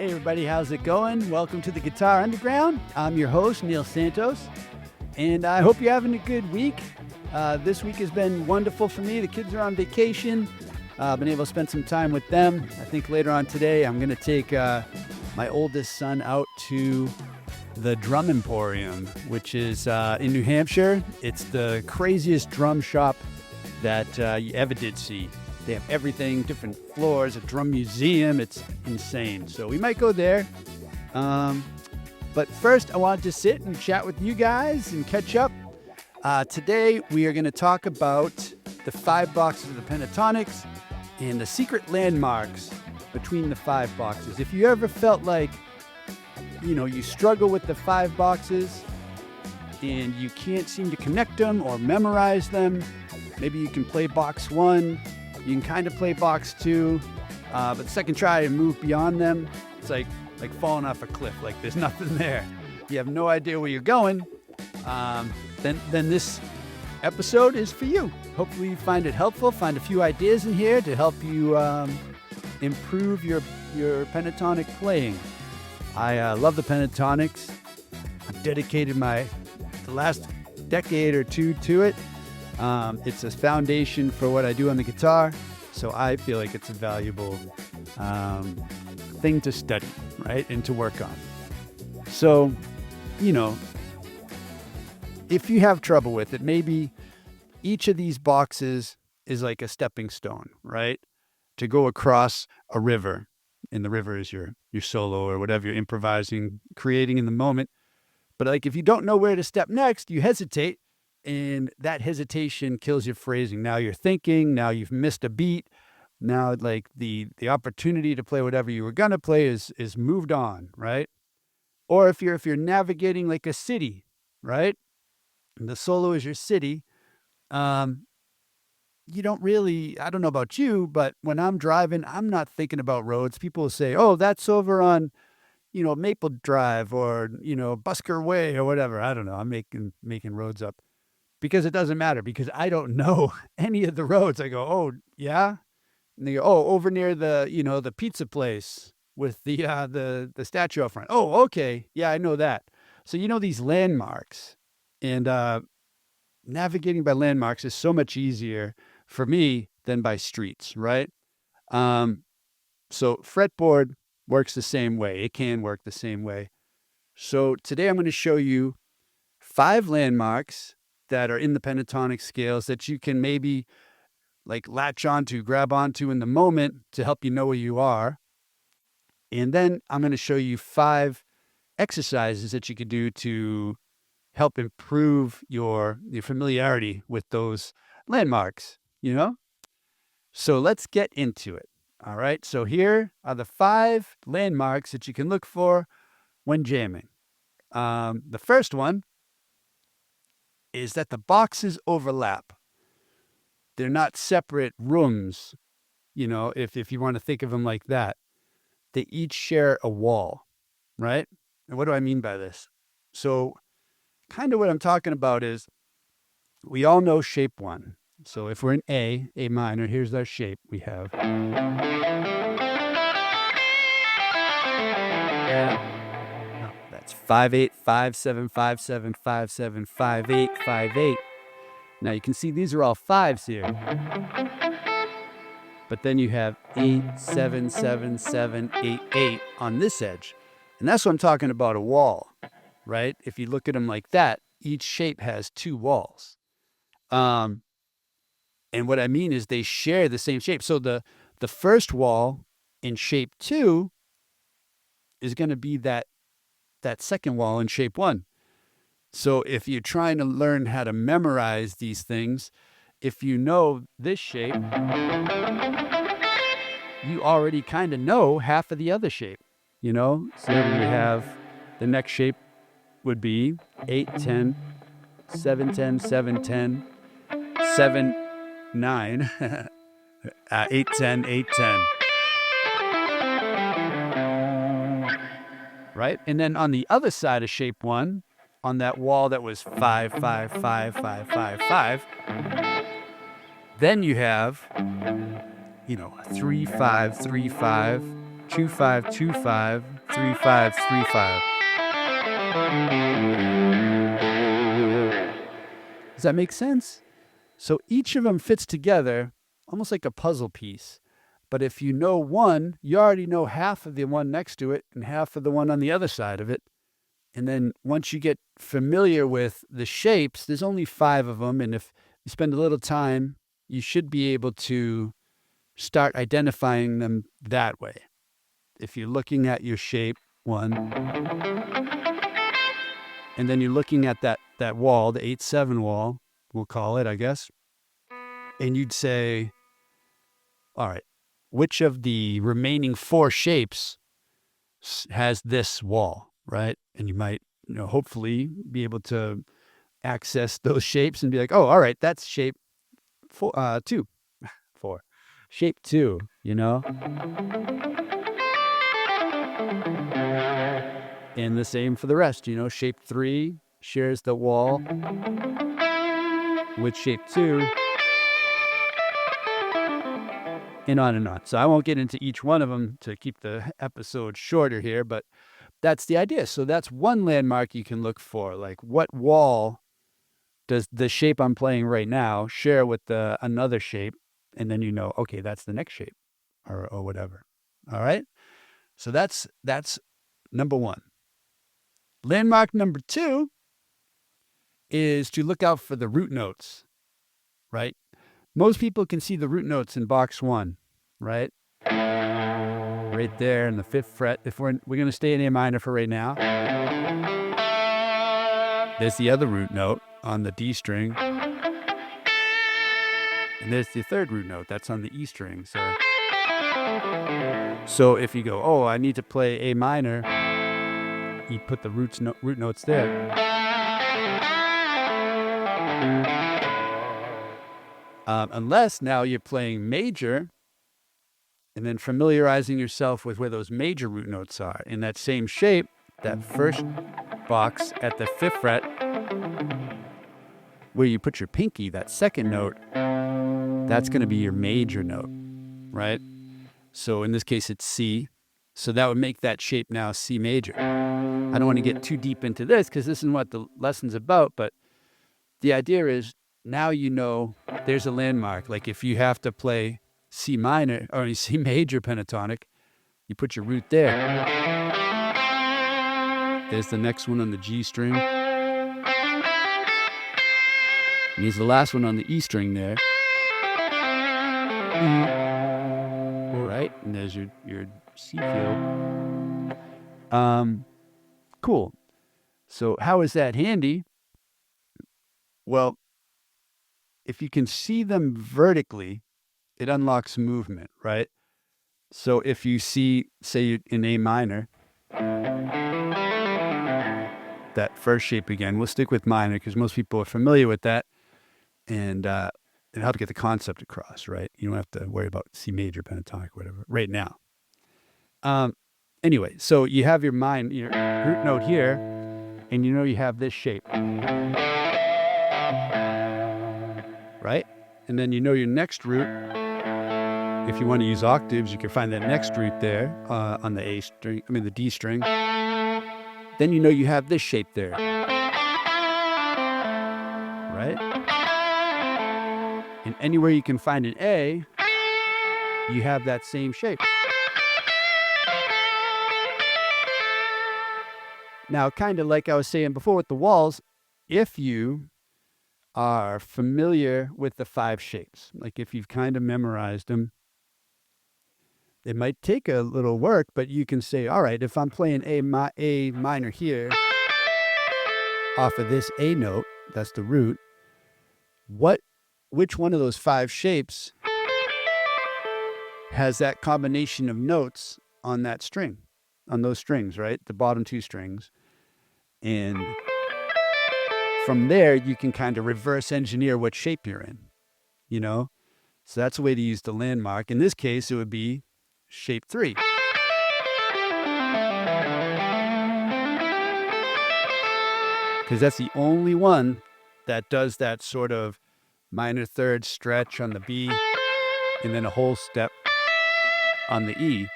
Hey everybody, how's it going? Welcome to the Guitar Underground. I'm your host, Neil Santos, and I hope you're having a good week. This week has been wonderful for me. The kids are on vacation. I've been able to spend some time with them. I think later on today I'm going to take my oldest son out to the Drum Emporium, which is in New Hampshire. It's the craziest drum shop that you ever did see. They have everything, different floors, a drum museum. It's insane. So we might go there. But first, I wanted to sit and chat with you guys and catch up. Today, we are going to talk about the 5 boxes of the Pentatonics and the secret landmarks between the 5 boxes. If you ever felt like, you struggle with the 5 boxes and you can't seem to connect them or memorize them, maybe you can play box 1. You can kind of play box 2, but the second try and move beyond them, it's like falling off a cliff. Like there's nothing there. You have no idea where you're going. Then this episode is for you. Hopefully you find it helpful. Find a few ideas in here to help you improve your pentatonic playing. I love the Pentatonics. I've dedicated the last decade or two to it. It's a foundation for what I do on the guitar, so I feel like it's a valuable thing to study, right, and to work on. So, if you have trouble with it, maybe each of these boxes is like a stepping stone, right, to go across a river, and the river is your solo or whatever you're improvising, creating in the moment. But like if you don't know where to step next, you hesitate. And that hesitation kills your phrasing. Now you're thinking, now you've missed a beat. Now like the opportunity to play whatever you were gonna play is moved on, right? Or if you're navigating like a city, right? And the solo is your city, you don't really, I don't know about you, but when I'm driving, I'm not thinking about roads. People will say, oh, that's over on, Maple Drive or, Busker Way or whatever. I don't know. I'm making roads up. Because it doesn't matter, because I don't know any of the roads. I go, oh, yeah? And they go, oh, over near the, the pizza place with the statue up front. Oh, okay. Yeah, I know that. So these landmarks. And navigating by landmarks is so much easier for me than by streets, right? So Fretboard works the same way. It can work the same way. So today I'm going to show you 5 landmarks that are in the pentatonic scales that you can maybe like latch onto, grab onto in the moment to help you know where you are. And then I'm going to show you 5 exercises that you could do to help improve your familiarity with those landmarks, So let's get into it. All right. So here are the 5 landmarks that you can look for when jamming. The first one is that the boxes overlap. They're not separate rooms, if you want to think of them like that. They each share a wall, right? And what do I mean by this? So kind of what I'm talking about is we all know shape 1. So if we're in A minor, here's our shape. We have... That's 5/8, 5/7, 5/7, 5/7, 5/8, 5/8. Now you can see these are all 5s here. But then you have 8, 7, 7, 7, 8, 8 on this edge. And that's what I'm talking about, a wall, right? If you look at them like that, each shape has 2 walls. And what I mean is they share the same shape. So the first wall in shape 2 is going to be that second wall in shape 1. So if you're trying to learn how to memorize these things, if you know this shape, you already kind of know half of the other shape, So we have the next shape would be 8, 10, 7, 10, 7, 10, 7, 9, 8, 10, 8, 10. Right? And then on the other side of shape 1, on that wall that was 5, 5, 5, 5, 5, 5, then you have, 3, 5, 3, 5, 2, 5, 2, 5, 3/5, 3/5. Does that make sense? So each of them fits together almost like a puzzle piece. But if you know one, you already know half of the one next to it and half of the one on the other side of it. And then once you get familiar with the shapes, there's only 5 of them. And if you spend a little time, you should be able to start identifying them that way. If you're looking at your shape 1, and then you're looking at that wall, the 8/7 wall, we'll call it, I guess, and you'd say, all right, which of the remaining 4 shapes has this wall, right? And you might, hopefully be able to access those shapes and be like, oh, all right, that's shape 2, 4, shape 2, And the same for the rest, shape 3 shares the wall with shape 2, and on and on. So I won't get into each one of them to keep the episode shorter here, but that's the idea. So that's one landmark you can look for. Like, what wall does the shape I'm playing right now share with another shape? And then okay, that's the next shape or whatever. All right? So that's number 1. Landmark number 2 is to look out for the root notes, right? Most people can see the root notes in box 1, right? Right there in the 5th fret. If we're going to stay in A minor for right now. There's the other root note on the D string. And there's the 3rd root note. That's on the E string. So if you go, oh, I need to play A minor, you put the root notes there. Unless now you're playing major and then familiarizing yourself with where those major root notes are. In that same shape, that first box at the 5th fret, where you put your pinky, that 2nd note, that's going to be your major note, right? So in this case, it's C. So that would make that shape now C major. I don't want to get too deep into this because this isn't what the lesson's about, but the idea is now there's a landmark. Like if you have to play C minor or C major pentatonic, you put your root there. There's the next one on the G string. And here's the last one on the E string there. Right? And there's your C field. Cool. So how is that handy? Well, if you can see them vertically, it unlocks movement, right? So if you see, say you're in A minor, that first shape again, we'll stick with minor because most people are familiar with that, and it helps get the concept across, right? You don't have to worry about C major pentatonic, whatever, right now. Anyway, so you have your root note here, and you have this shape, right? And then your next root. If you want to use octaves, you can find that next root there on the the D string. Then you have this shape there, right? And anywhere you can find an A, you have that same shape. Now, kind of like I was saying before with the walls, if you are familiar with the 5 shapes, like if you've kind of memorized them, it might take a little work, but you can say, all right, if I'm playing A minor here off of this A note, that's the root, which one of those 5 shapes has that combination of notes on that string, on those strings, right? The bottom 2 strings. And from there, you can kind of reverse engineer what shape you're in, So that's a way to use the landmark. In this case, it would be shape 3. Because that's the only one that does that sort of minor 3rd stretch on the B and then a whole step on the E.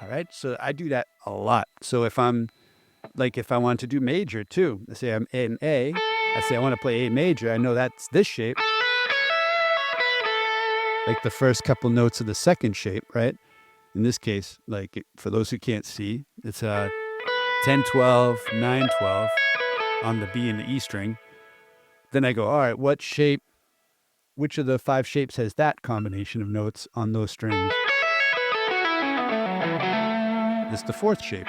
All right. So I do that a lot. So if I want to do major too, let's say I'm in A, I say I want to play A major. I know that's this shape, like the first couple notes of the second shape, right? In this case, for those who can't see, it's 10, 12, 9, 12 on the B and the E string. Then I go, all right, which of the 5 shapes has that combination of notes on those strings? It's the 4th shape.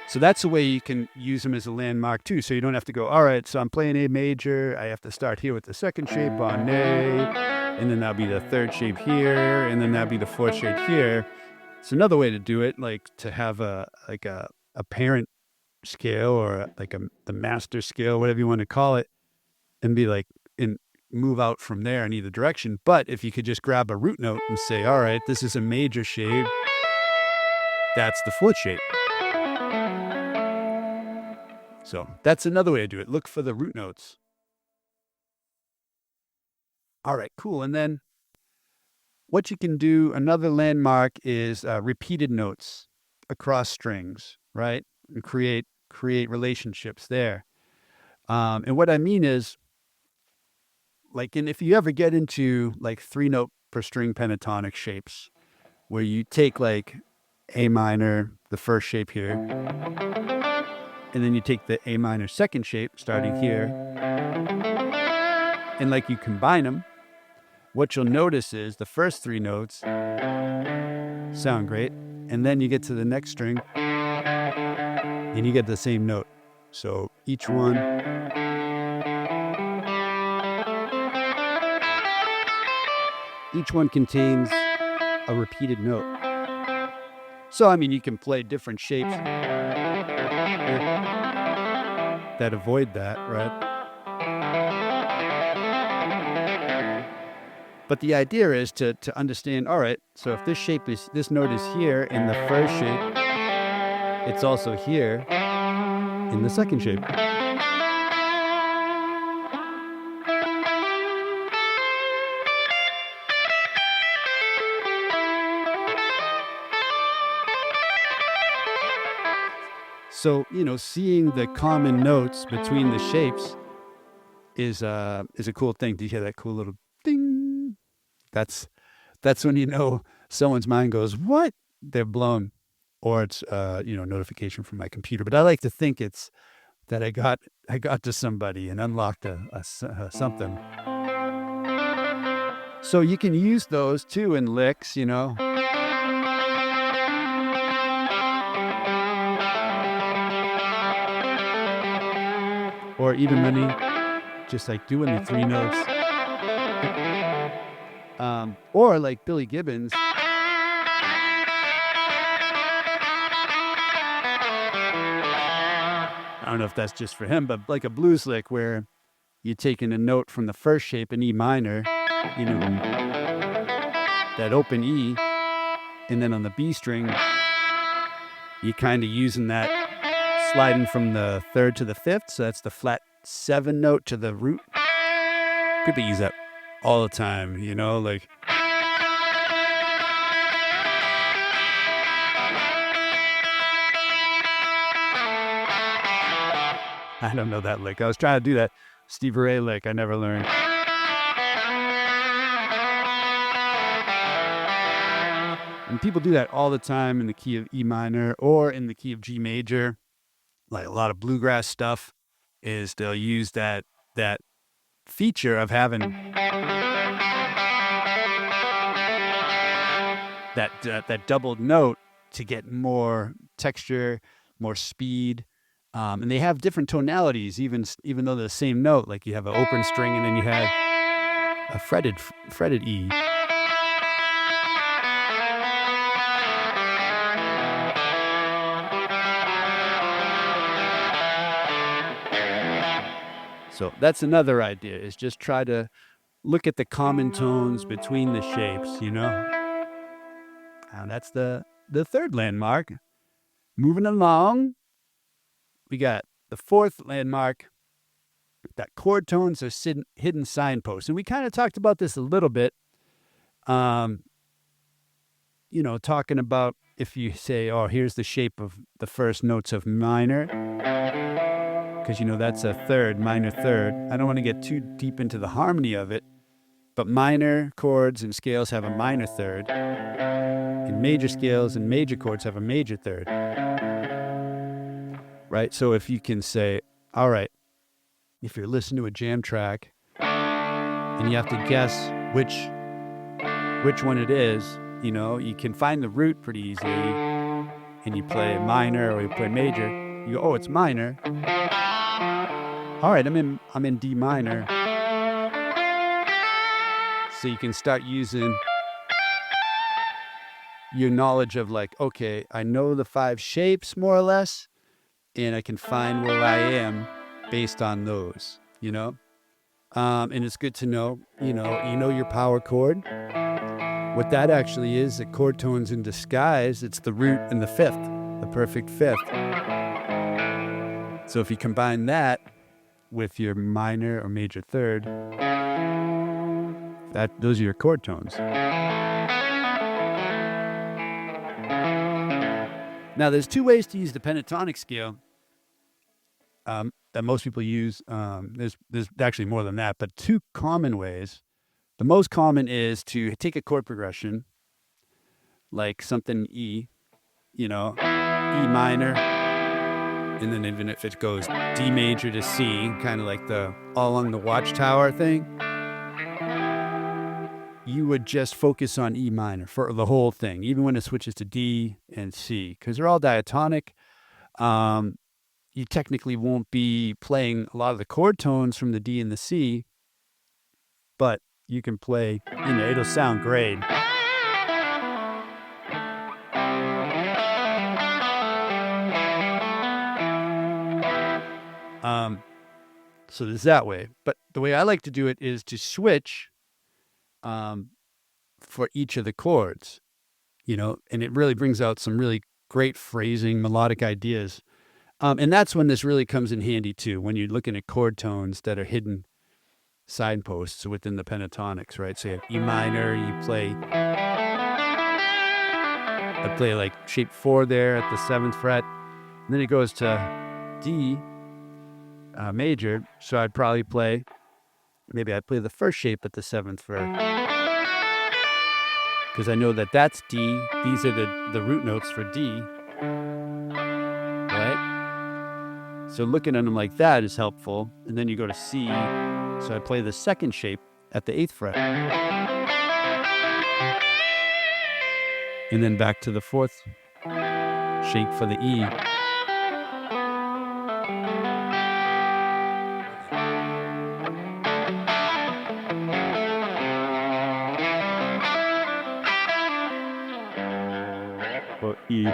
So that's a way you can use them as a landmark too. So you don't have to go, all right, so I'm playing A major. I have to start here with the 2nd shape on A, and then that'll be the 3rd shape here, and then that'll be the 4th shape here. It's another way to do it, like to have a parent scale or the master scale, whatever you want to call it, and be like, and move out from there in either direction. But if you could just grab a root note and say, all right, this is a major shape, that's the 4th shape. So that's another way to do it. Look for the root notes. All right, cool. And then what you can do, another landmark is repeated notes across strings, right? And create relationships there. And what I mean is, and if you ever get into 3-note per string pentatonic shapes, where you take A minor, the first shape here, and then you take the A minor second shape starting here, and you combine them, what you'll notice is the first 3 notes sound great, and then you get to the next string and you get the same note. So each one contains a repeated note. So I mean, you can play different shapes that avoid that, right? But the idea is to understand, all right, so if this note is here in the first shape, it's also here in the second shape. So, seeing the common notes between the shapes is a cool thing. Do you hear that cool little ding? That's when you know someone's mind goes, what? They're blown. Or it's notification from my computer. But I like to think it's that I got to somebody and unlocked something. So you can use those too in licks, or even when just doing the 3 notes. Or like Billy Gibbons. I don't know if that's just for him, but like a blues lick where you're taking a note from the first shape in E minor, that open E, and then on the B string, you're kind of using that, sliding from the 3rd to the 5th, so that's the flat 7 note to the root. People use that all the time, I don't know that lick. I was trying to do that Stevie Ray lick. I never learned. And people do that all the time in the key of E minor or in the key of G major. Like a lot of bluegrass stuff is they'll use that feature of having that doubled note to get more texture, more speed. And they have different tonalities, even though they're the same note. Like you have an open string, and then you have a fretted E. So that's another idea: is just try to look at the common tones between the shapes. And that's the 3rd landmark. Moving along. We got the 4th landmark, that chord tones are hidden signposts. And we kind of talked about this a little bit. talking about if you say, oh, here's the shape of the first notes of minor, because, that's a third, minor third. I don't want to get too deep into the harmony of it, but minor chords and scales have a minor third, and major scales and major chords have a major third, right? So if you can say, all right, if you're listening to a jam track and you have to guess which one it is, you can find the root pretty easily, and you play minor or you play major. You go, oh, it's minor. All right, I'm in D minor. So you can start using your knowledge of like, okay, I know the 5 shapes more or less, and I can find where I am based on those, and it's good to know, your power chord. What that actually is, the chord tones in disguise, it's the root and the fifth, the perfect fifth. So if you combine that with your minor or major third, those are your chord tones. Now, there's 2 ways to use the pentatonic scale that most people use. There's actually more than that, but 2 common ways. The most common is to take a chord progression, like something E, E minor, and then even if it goes D major to C, kind of like the All Along the Watchtower thing, you would just focus on E minor for the whole thing, even when it switches to D and C, because they're all diatonic. You technically won't be playing a lot of the chord tones from the D and the C, but you can play, it'll sound great. So there's that way. But the way I like to do it is to switch for each of the chords, and it really brings out some really great phrasing, melodic ideas. And that's when this really comes in handy too, when you're looking at chord tones that are hidden signposts within the pentatonics, right? So you have E minor, I play like shape 4 there at the 7th fret, and then it goes to D major, so I'd probably play the first shape at the 7th fret, because I know that that's D. These are the root notes for D, right? So looking at them like that is helpful. And then you go to C, so I play the second shape at the 8th fret, and then back to the 4th shape for the E. For E.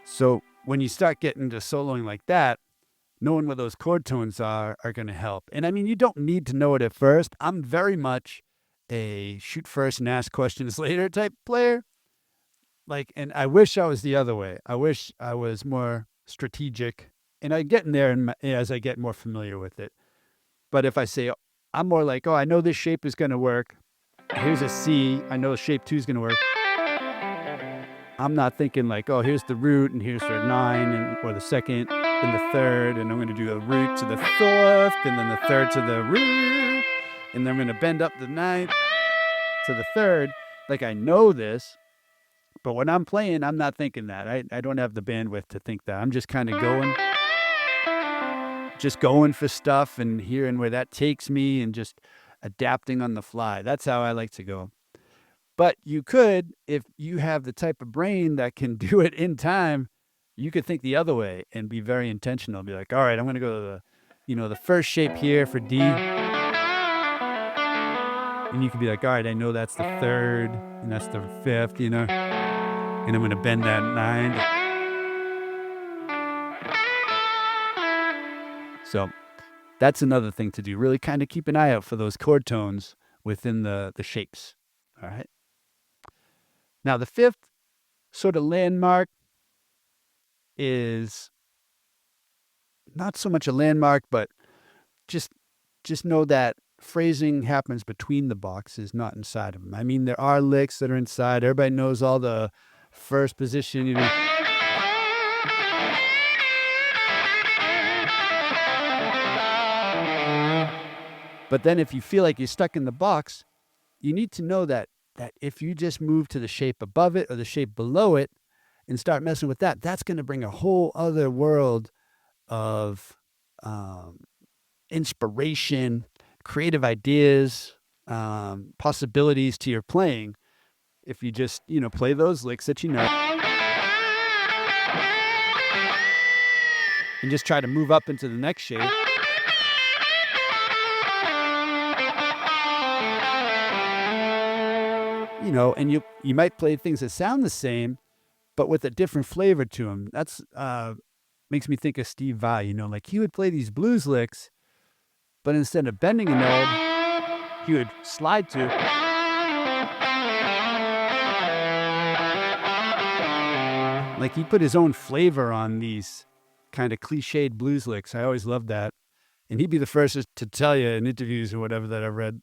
So when you start getting to soloing like that, knowing where those chord tones are going to help. And I mean, you don't need to know it at first. I'm very much a shoot first and ask questions later type player. And I wish I was the other way. I wish I was more strategic, and I get in there as I get more familiar with it. But if I say, I'm more like, oh, I know this shape is going to work. Here's a C. I know shape 2 is going to work. I'm not thinking like, oh, here's the root and here's the 9 or the 2nd and the 3rd, and I'm going to do a root to the 4th and then the 3rd to the root, and then I'm going to bend up the 9th to the 3rd. Like, I know this, but when I'm playing, I'm not thinking that. I don't have the bandwidth to think that. I'm just kind of going for stuff and hearing where that takes me and just adapting on the fly. That's how I like to go. But you could, if you have the type of brain that can do it in time, you could think the other way and be very intentional. Be like, all right, I'm going to go to the first shape here for D. And you could be like, all right, I know that's the 3rd and that's the 5th, and I'm going to bend that 9. So that's another thing to do. Really kind of keep an eye out for those chord tones within the shapes. All right. Now, the 5th sort of landmark is not so much a landmark, but just know that phrasing happens between the boxes, not inside of them. I mean, there are licks that are inside. Everybody knows all the first position, you know. But then if you feel like you're stuck in the box, you need to know that if you just move to the shape above it or the shape below it and start messing with that, that's going to bring a whole other world of inspiration, creative ideas, possibilities to your playing. If you just, play those licks that you know and just try to move up into the next shape. And you might play things that sound the same, but with a different flavor to them. That's makes me think of Steve Vai. Like he would play these blues licks, but instead of bending a note, he would slide to. Like he put his own flavor on these kind of cliched blues licks. I always loved that. And he'd be the first to tell you in interviews or whatever that I've read,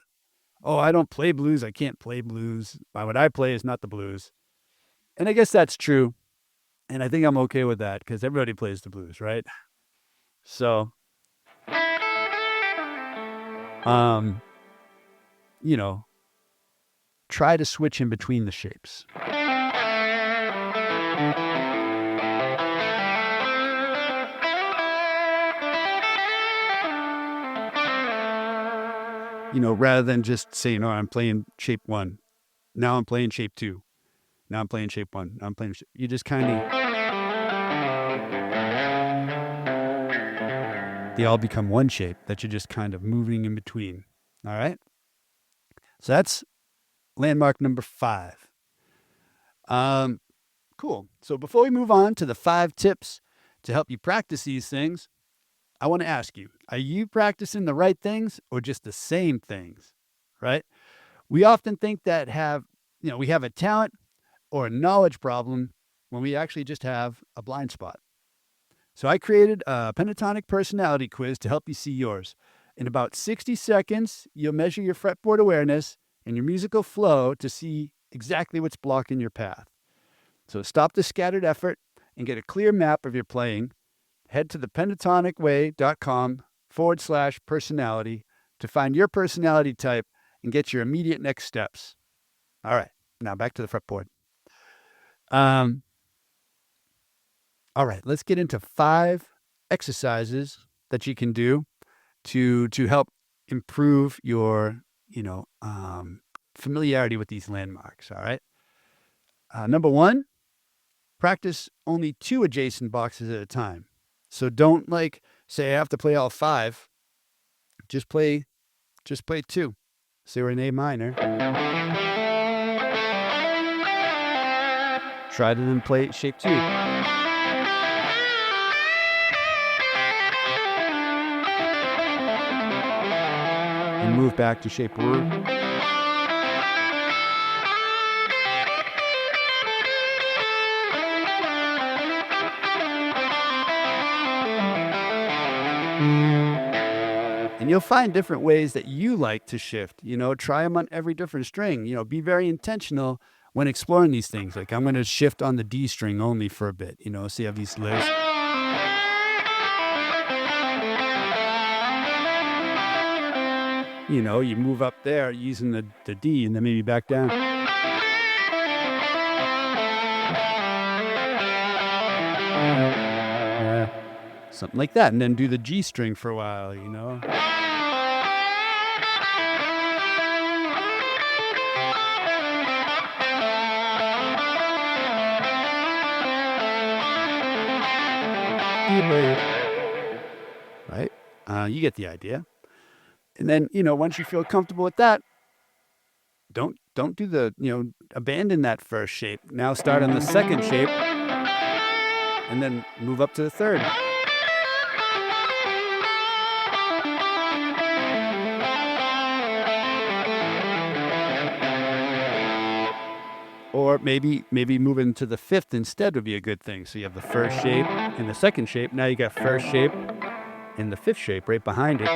oh, I don't play blues. I can't play blues. What I play is not the blues. And I guess that's true. And I think I'm okay with that because everybody plays the blues, right? So, try to switch in between the shapes. Rather than just saying, oh, I'm playing shape 1. Now I'm playing shape 2. Now I'm playing shape 1. Now I'm playing shape. You just kind of, they all become one shape that you're just kind of moving in between. All right. So that's landmark number 5. Cool. So before we move on to the 5 tips to help you practice these things, I want to ask you, are you practicing the right things or just the same things, right? We often think that we have a talent or a knowledge problem when we actually just have a blind spot. So I created a Pentatonic personality quiz to help you see yours. In about 60 seconds, you'll measure your fretboard awareness and your musical flow to see exactly what's blocking your path. So stop the scattered effort and get a clear map of your playing. Head to thepentatonicway.com/personality to find your personality type and get your immediate next steps. All right, now back to the fretboard. All right, let's get into 5 exercises that you can do to help improve your, familiarity with these landmarks. All right. Number 1, practice only 2 adjacent boxes at a time. So don't say I have to play all 5. Just play 2. Say we're in A minor. Try to then play shape 2. And move back to shape 1. And you'll find different ways that you like to shift. Try them on every different string. Be very intentional when exploring these things. Like I'm going to shift on the D string only for a bit. So you have these layers. You move up there using the D and then maybe back down. Something like that. And then do the G string for a while, Right? You get the idea. And then, once you feel comfortable with that, don't do the, abandon that first shape. Now start on the second shape and then move up to the third. Or Or maybe moving to the fifth instead would be a good thing. So you have the first shape and the second shape. Now you got first shape and the fifth shape right behind it.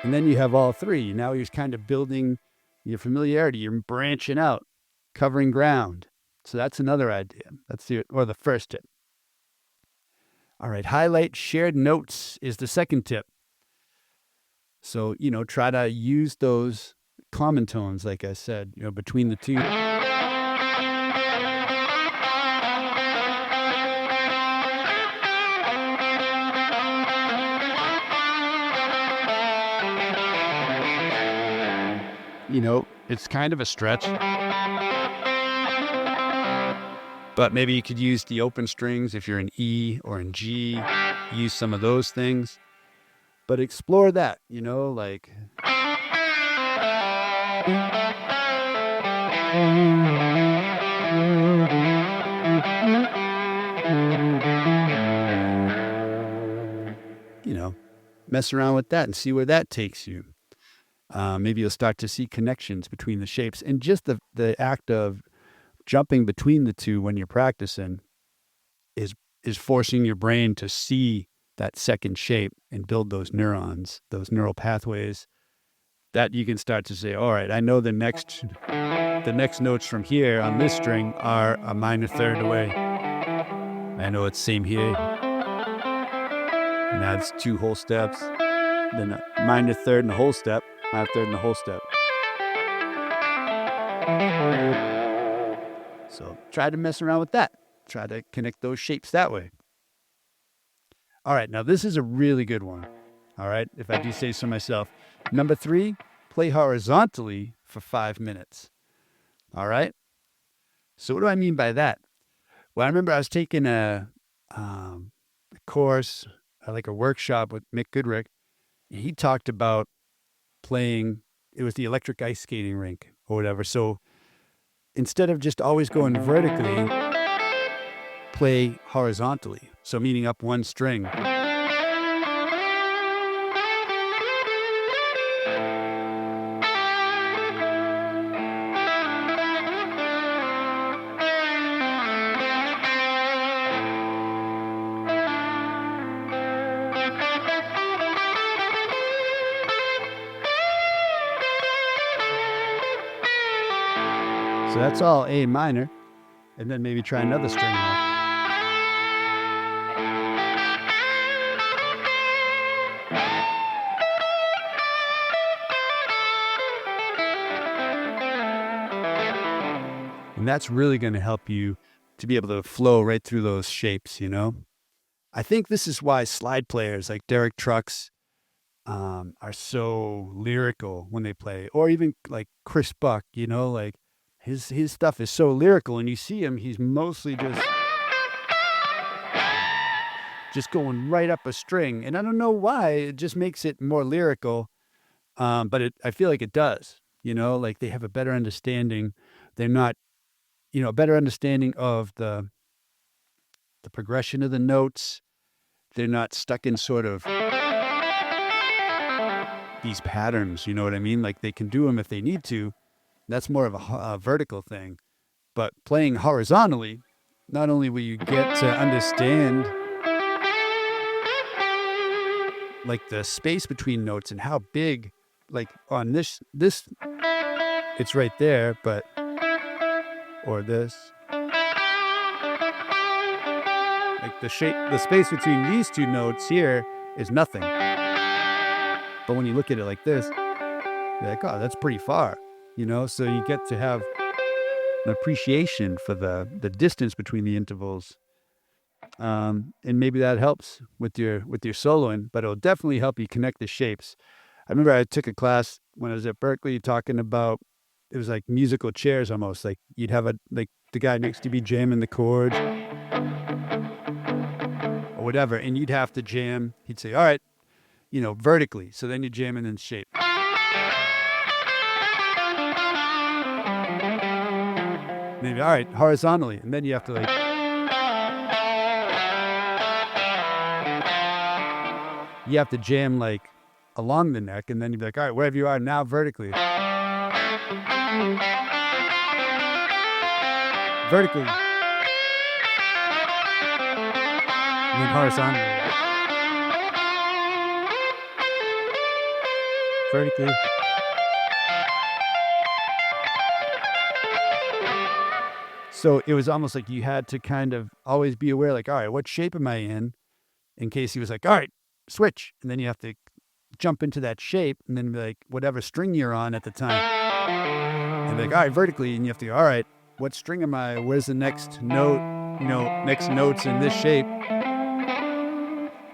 And then you have all three. Now you're kind of building your familiarity. You're branching out, covering ground. So that's another idea. That's the first tip. All right, highlight shared notes is the second tip. So, try to use those common tones, like I said, between the two. It's kind of a stretch. But maybe you could use the open strings if you're in E or in G. Use some of those things. But explore that, like... mess around with that and see where that takes you. Maybe you'll start to see connections between the shapes. And just the act of jumping between the two when you're practicing is forcing your brain to see that second shape and build those neurons, those neural pathways that you can start to say, all right, I know the next notes from here on this string are a minor third away. I know it's same here. And that's 2 whole steps. Then a minor third and a whole step. Minor third and a whole step. So try to mess around with that. Try to connect those shapes that way. All right, now this is a really good one. All right, if I do say so myself. Number 3, play horizontally for 5 minutes. All right? So what do I mean by that? Well, I remember I was taking a course, like a workshop with Mick Goodrick, and he talked about playing, it was the electric ice skating rink or whatever. So instead of just always going vertically, play horizontally. So meaning up one string. So that's all A minor, and then maybe try another string more. And that's really going to help you to be able to flow right through those shapes, I think this is why slide players like Derek Trucks are so lyrical when they play, or even like Chris Buck, like his stuff is so lyrical, and you see him, he's mostly just going right up a string, and I don't know why. It just makes it more lyrical, but I feel like it does. Like they have a better understanding. They're not, a better understanding of the progression of the notes. They're not stuck in sort of these patterns, you know what I mean? Like they can do them if they need to. That's more of a vertical thing. But playing horizontally, not only will you get to understand like the space between notes and how big, like on this it's right there, but, or this. Like the space between these two notes here is nothing. But when you look at it like this, you're like, oh, that's pretty far, So you get to have an appreciation for the distance between the intervals, and maybe that helps with your soloing. But it'll definitely help you connect the shapes. I remember I took a class when I was at Berkeley talking about, it was like musical chairs almost. Like you'd have the guy next to you be jamming the chords or whatever, and you'd have to jam. He'd say, all right, vertically. So then you jam in shape. Maybe, all right, horizontally. And then you have to you have to jam like along the neck, and then you'd be like, all right, wherever you are now, vertically. Vertically. And then horizontally. Vertically. So it was almost like you had to kind of always be aware, like, all right, what shape am I in case he was like, all right, switch. And then you have to jump into that shape and then be like, whatever string you're on at the time. And be like, all right, vertically. And you have to go, all right, what string am I? Where's the next note? Next notes in this shape.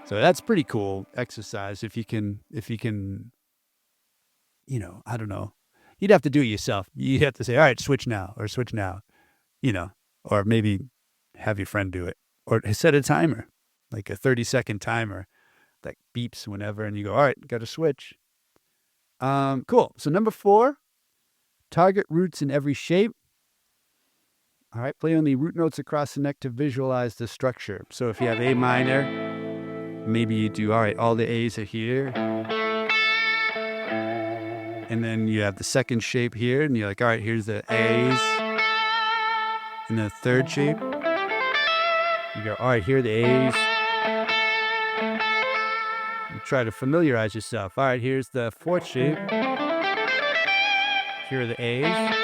So that's pretty cool exercise if you can, I don't know. You'd have to do it yourself. You'd have to say, all right, switch now or switch now. Or maybe have your friend do it, or set a timer, like a 30-second timer that beeps whenever, and you go, all right, got to switch. Cool. So number 4, target roots in every shape. All right, play only root notes across the neck to visualize the structure. So if you have A minor, maybe you do, all right, all the A's are here. And then you have the second shape here, and you're like, all right, here's the A's. In the third shape, you go, all right, here are the A's. You try to familiarize yourself. All right, here's the fourth shape. Here are the A's.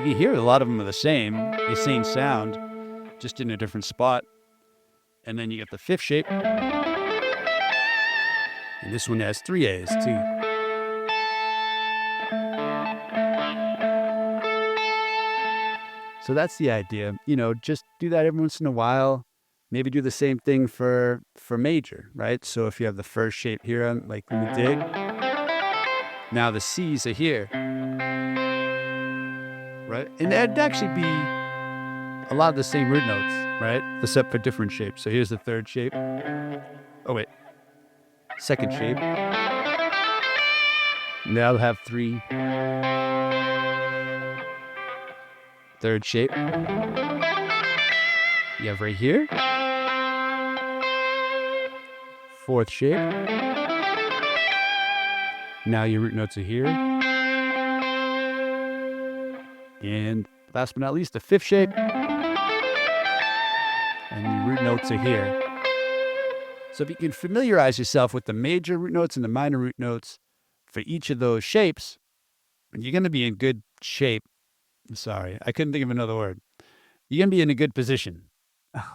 You hear a lot of them are the same sound, just in a different spot. And then you get the fifth shape. And this one has 3 A's too. So that's the idea. Just do that every once in a while. Maybe do the same thing for major, right? So if you have the first shape here, like in the dig, now the C's are here, right? And that'd actually be a lot of the same root notes, right? Except for different shapes. So here's the third shape. Oh, wait. Second shape. Now I'll have 3. Third shape. You have right here. Fourth shape. Now your root notes are here. And last but not least, the fifth shape. And your root notes are here. So if you can familiarize yourself with the major root notes and the minor root notes for each of those shapes, you're going to be in good shape. Sorry, I couldn't think of another word. You're going to be in a good position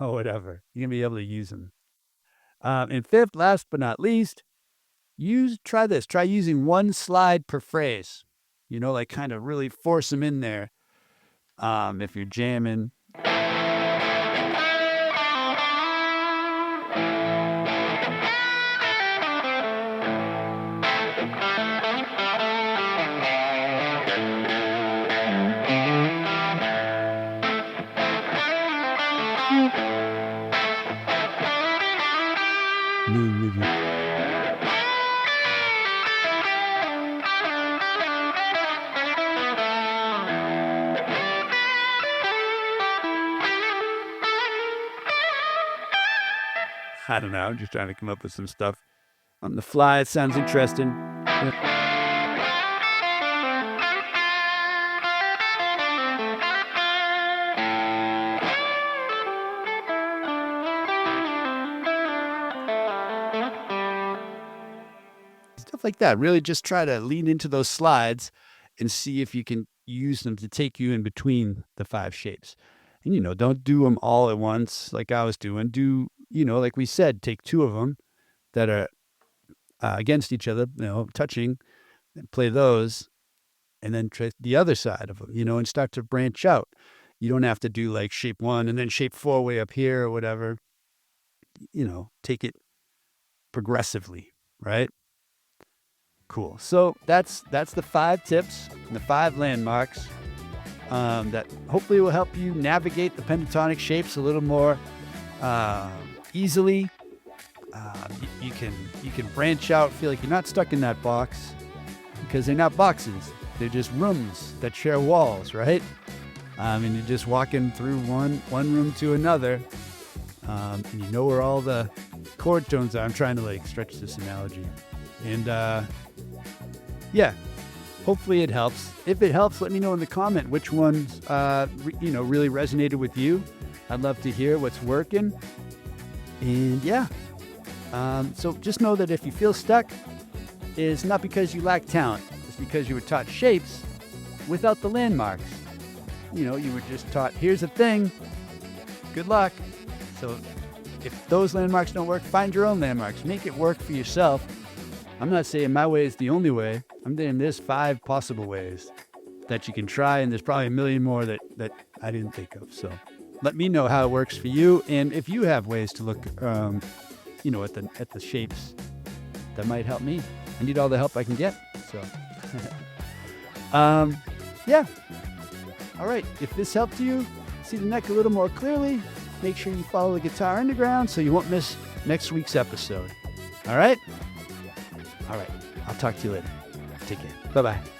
or whatever. You're going to be able to use them. And fifth, last but not least, try this. Try using 1 slide per phrase. Like kind of really force them in there. If you're jamming. I don't know. I'm just trying to come up with some stuff on the fly. It sounds interesting. Stuff like that. Really just try to lean into those slides and see if you can use them to take you in between the 5 shapes. And, don't do them all at once like I was doing. Do, like we said, take 2 of them that are against each other, touching, and play those, and then try the other side of them, and start to branch out. You don't have to do like shape 1 and then shape 4 way up here or whatever. Take it progressively, right? Cool. So that's the 5 tips and the 5 landmarks that hopefully will help you navigate the pentatonic shapes a little more easily. You can branch out, feel like you're not stuck in that box, because they're not boxes. They're just rooms that share walls, right? And you're just walking through one room to another, and you know where all the chord tones are. I'm trying to like stretch this analogy. And yeah, hopefully it helps. If it helps, let me know in the comment which ones, really resonated with you. I'd love to hear what's working. And yeah, so just know that if you feel stuck, it's not because you lack talent. It's because you were taught shapes without the landmarks. You were just taught, here's a thing, good luck. So if those landmarks don't work, find your own landmarks. Make it work for yourself. I'm not saying my way is the only way. I'm saying there's 5 possible ways that you can try, and there's probably a million more that I didn't think of. So let me know how it works for you, and if you have ways to look, at the shapes that might help me. I need all the help I can get. So, yeah. All right. If this helped you see the neck a little more clearly, make sure you follow the Guitar Underground so you won't miss next week's episode. All right? All right. I'll talk to you later. Take care. Bye-bye.